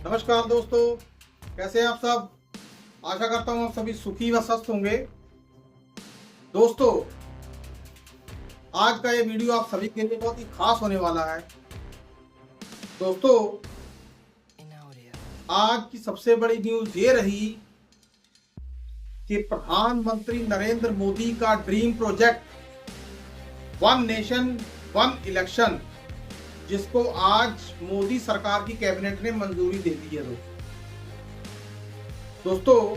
नमस्कार दोस्तों, कैसे हैं आप सब। आशा करता हूं आप सभी सुखी व स्वस्थ होंगे। दोस्तों, आज का ये वीडियो आप सभी के लिए बहुत ही खास होने वाला है। दोस्तों, आज की सबसे बड़ी न्यूज ये रही कि प्रधानमंत्री नरेंद्र मोदी का dream project one nation one election, जिसको आज मोदी सरकार की कैबिनेट ने मंजूरी दे दी है। दोस्तों,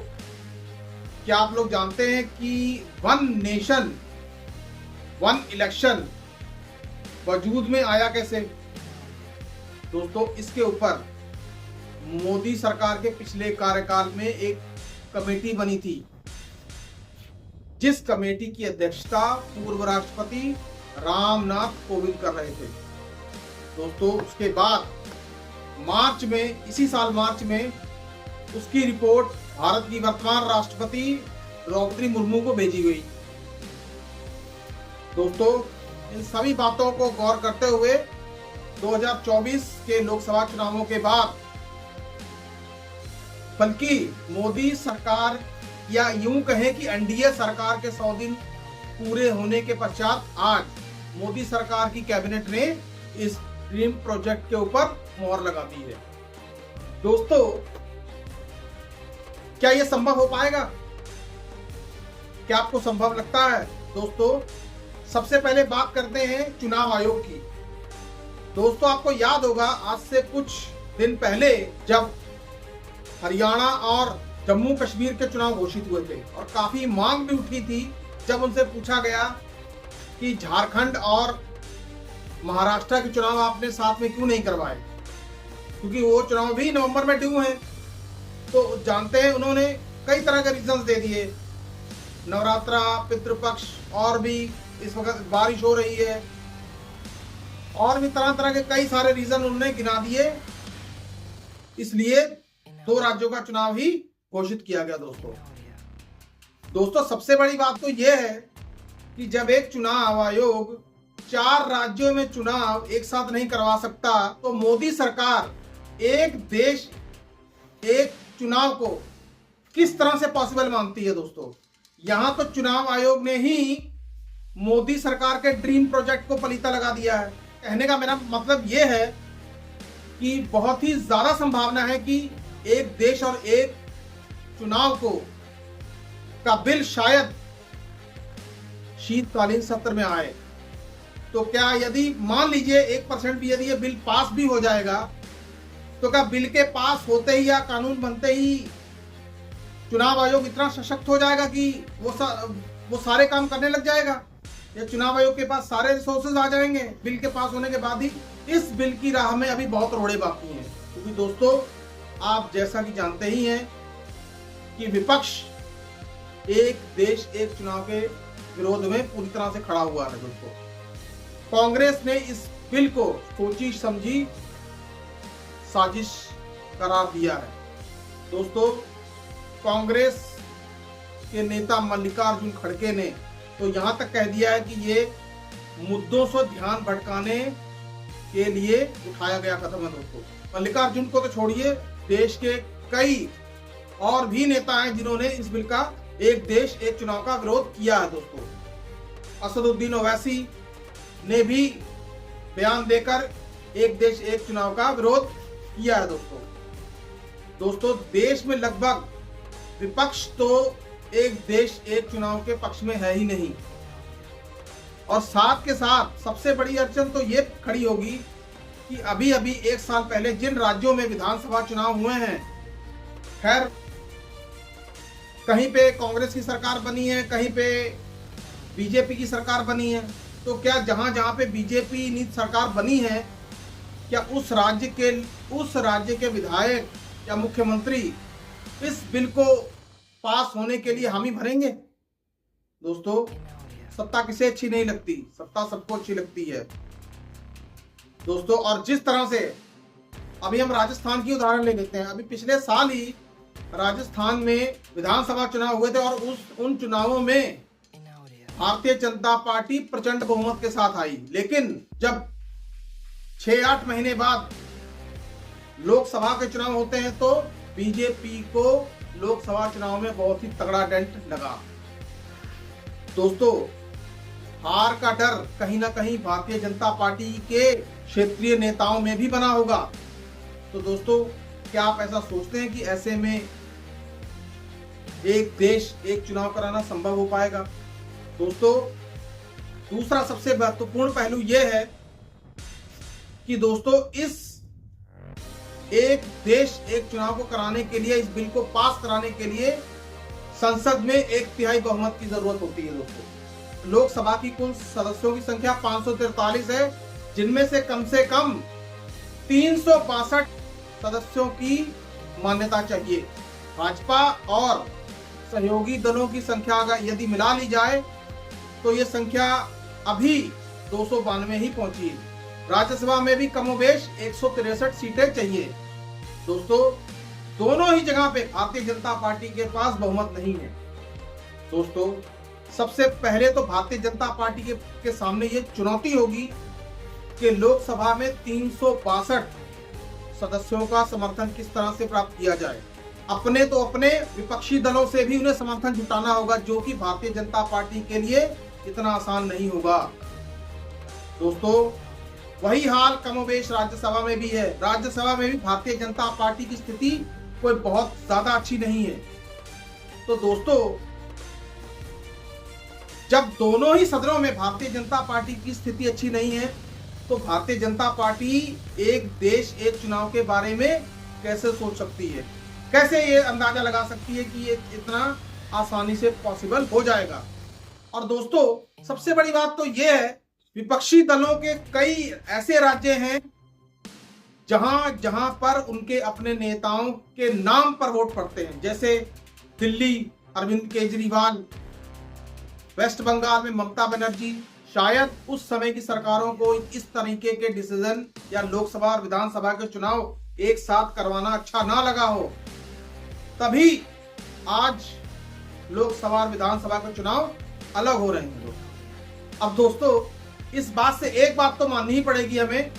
क्या आप लोग जानते हैं कि वन नेशन वन इलेक्शन वजूद में आया कैसे? दोस्तों, इसके ऊपर मोदी सरकार के पिछले कार्यकाल में एक कमेटी बनी थी, जिस कमेटी की अध्यक्षता पूर्व राष्ट्रपति रामनाथ कोविंद कर रहे थे। दोस्तों, उसके बाद इसी साल मार्च में उसकी रिपोर्ट भारत की वर्तमान राष्ट्रपति द्रौपदी मुर्मू को भेजी गई। दोस्तों, इन सभी बातों को गौर करते हुए 2024 के लोकसभा चुनावों के बाद, बल्कि मोदी सरकार या यूं कहें कि एनडीए सरकार के 100 दिन पूरे होने के पश्चात आज मोदी सरकार की कैबिनेट ने इस ड्रीम प्रोजेक्ट के ऊपर मोहर लगा दी है। दोस्तों, क्या यह संभव हो पाएगा? क्या आपको संभव लगता है? दोस्तों, सबसे पहले बात करते हैं चुनाव आयोग की। दोस्तों, आपको याद होगा आज से कुछ दिन पहले जब हरियाणा और जम्मू कश्मीर के चुनाव घोषित हुए थे और काफी मांग भी उठी थी जब उनसे पूछा गया कि झारखंड और महाराष्ट्र के चुनाव आपने साथ में क्यों नहीं करवाए, क्योंकि वो चुनाव भी नवंबर में ड्यू हैं। तो जानते हैं, उन्होंने कई तरह के रीजंस दे दिए, नवरात्रा, पितृपक्ष, और भी इस वक्त बारिश हो रही है, और भी तरह तरह के कई सारे रीजन उन्होंने गिना दिए। इसलिए 2 राज्यों का चुनाव ही घोषित किया गया। दोस्तों, सबसे बड़ी बात तो यह है कि जब एक चुनाव आयोग 4 राज्यों में चुनाव एक साथ नहीं करवा सकता, तो मोदी सरकार एक देश एक चुनाव को किस तरह से पॉसिबल मानती है? दोस्तों, यहां तो चुनाव आयोग ने ही मोदी सरकार के ड्रीम प्रोजेक्ट को पलीता लगा दिया है। कहने का मेरा मतलब यह है कि बहुत ही ज्यादा संभावना है कि एक देश और एक चुनाव का बिल शायद शीतकालीन सत्र में आए। तो क्या यदि मान लीजिए 1% भी यदि ये बिल पास भी हो जाएगा, तो क्या बिल के पास होते ही या कानून बनते ही चुनाव आयोग इतना सशक्त हो जाएगा कि वो सारे काम करने लग जाएगा? या चुनाव आयोग के पास सारे रिसोर्सेज आ जाएंगे बिल के पास होने के बाद ही? इस बिल की राह में अभी बहुत रोड़े बाकी हैं, क्योंकि दोस्तों, आप जैसा कि जानते ही हैं कि विपक्ष एक देश एक चुनाव के विरोध में पूरी तरह से खड़ा हुआ है। दोस्तों, कांग्रेस ने इस बिल को सोची समझी साजिश करार दिया है। दोस्तों, कांग्रेस के नेता मल्लिकार्जुन खड़गे ने तो यहां तक कह दिया है कि ये मुद्दों से ध्यान भटकाने के लिए उठाया गया कदम है। दोस्तों, मल्लिकार्जुन को तो छोड़िए, देश के कई और भी नेता हैं जिन्होंने इस बिल का एक देश एक चुनाव का विरोध किया है। दोस्तों, असदुद्दीन ओवैसी ने भी बयान देकर एक देश एक चुनाव का विरोध किया है। दोस्तों, देश में लगभग विपक्ष तो एक देश एक चुनाव के पक्ष में है ही नहीं, और साथ के साथ सबसे बड़ी अड़चन तो ये खड़ी होगी कि अभी अभी 1 साल पहले जिन राज्यों में विधानसभा चुनाव हुए हैं, खैर कहीं पे कांग्रेस की सरकार बनी है, कहीं पे बीजेपी की सरकार बनी है, तो क्या जहां जहां पे बीजेपी नीति सरकार बनी है, क्या उस राज्य के विधायक या मुख्यमंत्री इस बिल को पास होने के लिए हामी भरेंगे? दोस्तों, सत्ता किसे अच्छी नहीं लगती? सत्ता सबको अच्छी लगती है। दोस्तों, और जिस तरह से अभी हम राजस्थान की उदाहरण ले लेते हैं, अभी पिछले साल ही राजस्थान में विधानसभा चुनाव हुए थे और उन चुनावों में भारतीय जनता पार्टी प्रचंड बहुमत के साथ आई, लेकिन जब 6-8 महीने बाद लोकसभा के चुनाव होते हैं तो बीजेपी को लोकसभा चुनाव में बहुत ही तगड़ा डेंट लगा। दोस्तों, हार का डर कहीं ना कहीं भारतीय जनता पार्टी के क्षेत्रीय नेताओं में भी बना होगा। तो दोस्तों, क्या आप ऐसा सोचते हैं कि ऐसे में एक देश एक चुनाव कराना संभव हो पाएगा? दोस्तों, दूसरा सबसे महत्वपूर्ण पहलू यह है कि दोस्तों, इस एक देश एक चुनाव को कराने के लिए, इस बिल को पास कराने के लिए संसद में 1/3 बहुमत की जरूरत होती है। दोस्तों, लोकसभा की कुल सदस्यों की संख्या 543 है, जिनमें से कम 362 सदस्यों की मान्यता चाहिए। भाजपा और सहयोगी दलों की संख्या अगर यदि मिला ली जाए तो ये संख्या अभी 292 ही पहुंची है। राज्यसभा में भी कमोबेश 163 सीटें चाहिए। दोस्तों, दोनों ही जगह पे भारतीय जनता पार्टी के पास बहुमत नहीं है। दोस्तों, सबसे पहले तो भारतीय जनता पार्टी के सामने ये चुनौती होगी कि लोकसभा में 362 सदस्यों का समर्थन किस तरह से प्राप्त किया जाए। अपने विपक्षी दलों से भी उन्हें समर्थन जुटाना होगा, जो कि भारतीय जनता पार्टी के लिए इतना आसान नहीं होगा। दोस्तों, वही हाल कमोबेश राज्यसभा में भी है। राज्यसभा में भी भारतीय जनता पार्टी की स्थिति कोई बहुत ज्यादा अच्छी नहीं है। तो दोस्तों, जब दोनों ही सदनों में भारतीय जनता पार्टी की स्थिति अच्छी नहीं है तो भारतीय जनता पार्टी एक देश एक चुनाव के बारे में कैसे सोच सकती है, कैसे ये अंदाजा लगा सकती है कि ये इतना आसानी से पॉसिबल हो जाएगा। और दोस्तों, सबसे बड़ी बात तो ये है, विपक्षी दलों के कई ऐसे राज्य हैं जहां पर उनके अपने नेताओं के नाम पर वोट पड़ते हैं, जैसे दिल्ली अरविंद केजरीवाल, वेस्ट बंगाल में ममता बनर्जी। शायद उस समय की सरकारों को इस तरीके के डिसीजन या लोकसभा और विधानसभा के चुनाव एक साथ करवाना अच्छा ना लगा हो, तभी आज लोकसभा और विधानसभा के चुनाव अलग हो रहे हैं। अब दोस्तों, इस बात से एक बात तो माननी ही पड़ेगी हमें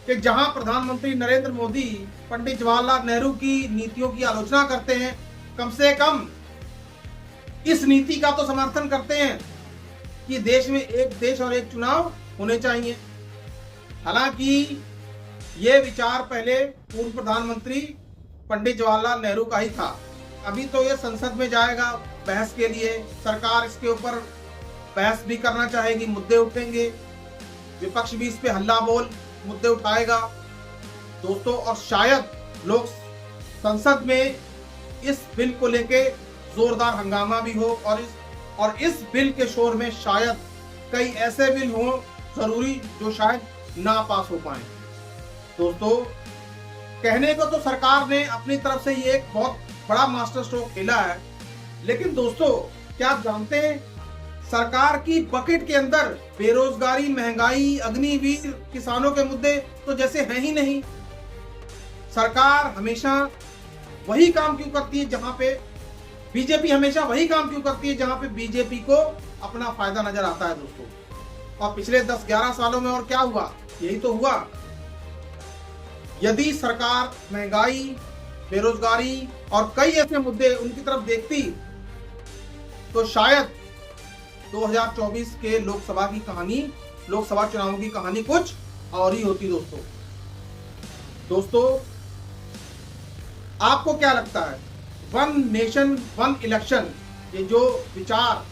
कि जहां प्रधानमंत्री नरेंद्र मोदी पंडित जवाहरलाल नेहरू की नीतियों की आलोचना करते हैं, कम से कम इस नीति का तो समर्थन करते हैं कि देश में एक देश और एक चुनाव होने चाहिए। हालांकि ये विचार पहले पूर्व प्रधानमंत्री पंडित जवाहरलाल नेहरू का ही था। अभी तो ये संसद में जाएगा बहस के लिए, सरकार इसके ऊपर बहस भी करना चाहेगी, मुद्दे उठेंगे, विपक्ष भी इस पे हल्ला बोल मुद्दे उठाएगा। दोस्तों, और शायद लोग संसद में इस बिल को लेके जोरदार हंगामा भी हो और इस बिल के शोर में शायद कई ऐसे बिल हों जरूरी जो शायद ना पास हो पाए। दोस्तों, कहने को तो सरकार ने अपनी तरफ से ये एक बहुत बड़ा मास्टर स्ट्रोक खेला है, लेकिन दोस्तों, क्या आप जानते हैं सरकार की बकेट के अंदर बेरोजगारी, महंगाई, अग्निवीर, किसानों के मुद्दे तो जैसे हैं ही नहीं। सरकार हमेशा वही काम क्यों करती है जहां पे बीजेपी हमेशा वही काम क्यों करती है जहां पे बीजेपी को अपना फायदा नजर आता है। दोस्तों, और पिछले 10-11 सालों में और क्या हुआ, यही तो हुआ। यदि सरकार महंगाई, बेरोजगारी और कई ऐसे मुद्दे उनकी तरफ देखती तो शायद 2024 के लोकसभा चुनावों की कहानी कुछ और ही होती। दोस्तों, आपको क्या लगता है, वन नेशन वन इलेक्शन, ये जो विचार,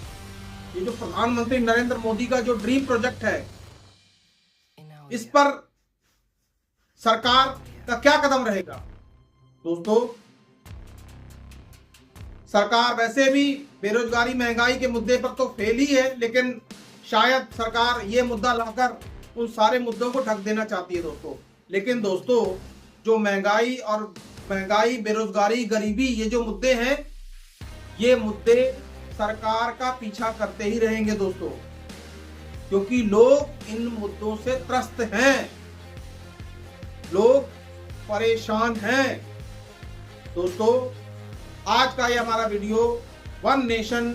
ये जो प्रधानमंत्री नरेंद्र मोदी का जो ड्रीम प्रोजेक्ट है, इस पर सरकार का क्या कदम रहेगा? दोस्तों, सरकार वैसे भी बेरोजगारी, महंगाई के मुद्दे पर तो फेल ही है, लेकिन शायद सरकार ये मुद्दा लाकर उन सारे मुद्दों को ढक देना चाहती है। लेकिन दोस्तों, जो महंगाई, बेरोजगारी, गरीबी, ये जो मुद्दे हैं, ये मुद्दे सरकार का पीछा करते ही रहेंगे दोस्तों, क्योंकि लोग इन मुद्दों से त्रस्त हैं, लोग परेशान हैं। दोस्तों, आज का ये हमारा video one nation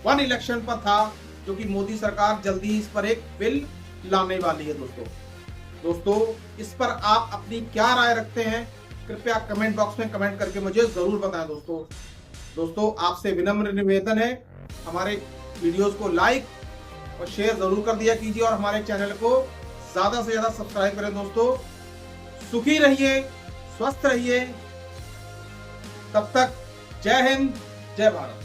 one election पर था, जो कि मोदी सरकार जल्दी इस पर एक बिल लाने वाली है। दोस्तों, दोस्तों इस पर आप अपनी क्या राय रखते हैं, कृपया कमेंट बॉक्स में कमेंट करके मुझे जरूर बताएं। दोस्तों आपसे विनम्र निवेदन है, हमारे वीडियोस को लाइक और शेयर जरूर कर दिया कीजिए और हमारे चैनल को ज्यादा से ज्यादा सब्सक्राइब करें। दोस्तों सुखी रहिए, स्वस्थ रहिए, तब तक जय हिंद, जय भारत।